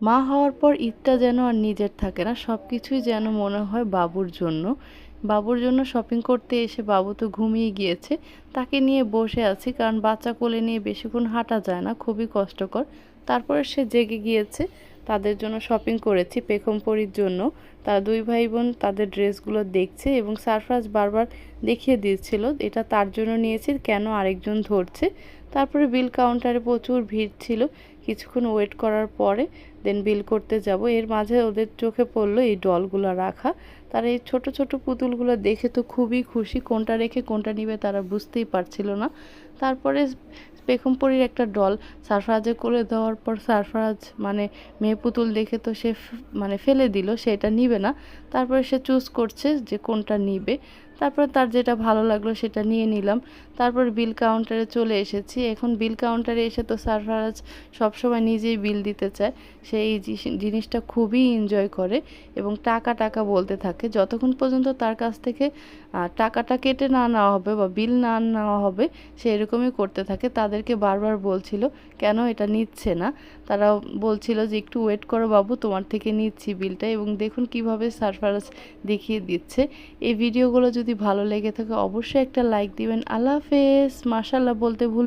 মা হওয়ার পর ঈদটা যেন আর নিজের থাকে না, সব কিছুই যেন মনে হয় বাবুর জন্য। বাবুর জন্য শপিং করতে এসে বাবু তো ঘুমিয়ে গিয়েছে, তাকে নিয়ে বসে আছি, কারণ বাচ্চা কোলে নিয়ে বেশিক্ষণ হাঁটা যায় না, খুবই কষ্টকর। তারপরে সে জেগে গিয়েছে, তাদের জন্য শপিং করেছি পেখমপরির জন্য। তারা দুই ভাই বোন তাদের ড্রেসগুলো দেখছে এবং সারফরাজ বারবার দেখিয়ে দিচ্ছিল এটা তার জন্য নিয়েছি, কেন আরেকজন ধরছে। তারপরে বিল কাউন্টারে প্রচুর ভিড় ছিল, কিছুক্ষণ ওয়েট করার পরে দেন বিল করতে যাব। এর মাঝে ওদের চোখে পড়লো এই ডলগুলো রাখা। তারা এই ছোট ছোট পুতুলগুলো দেখে তো খুবই খুশি, কোনটা রেখে কোনটা নিবে তারা বুঝতেই পারছিল না। তারপরে পেখমপরির একটা ডল সারফরাজে করে দেওয়ার পর সারফরাজ মানে মেয়ে পুতুল দেখে তো সে মানে ফেলে দিল, সেটা নিবে না। তারপরে সে চুজ করছে যে কোনটা নিবে। তারপর তার যেটা ভালো লাগলো সেটা নিয়ে নিলাম। তারপর বিল কাউন্টারে চলে এসেছি। এখন বিল কাউন্টারে এসে তো সারফরাজ সবসময় নিজেই বিল দিতে চায়, সে এই জিনিসটা খুবই এনজয় করে এবং টাকা টাকা বলতে থাকে। যতক্ষণ পর্যন্ত তার কাছ থেকে টাকাটা কেটে না নেওয়া হবে বা বিল না নেওয়া হবে, সে এরকমই করতে থাকে। তাদেরকে বারবার বলছিল কেন এটা নিচ্ছে না, তারা বলছিল যে একটু ওয়েট করো বাবু, তোমার থেকে নিচ্ছি বিলটা। এবং দেখুন কিভাবে সারফরাজ দেখিয়ে দিচ্ছে। এই ভিডিওগুলো যদি ভালো লেগে থাকে অবশ্যই একটা লাইক দিবেন। আল্লাহ হাফেজ। মাশাআল্লাহ বলতে ভুল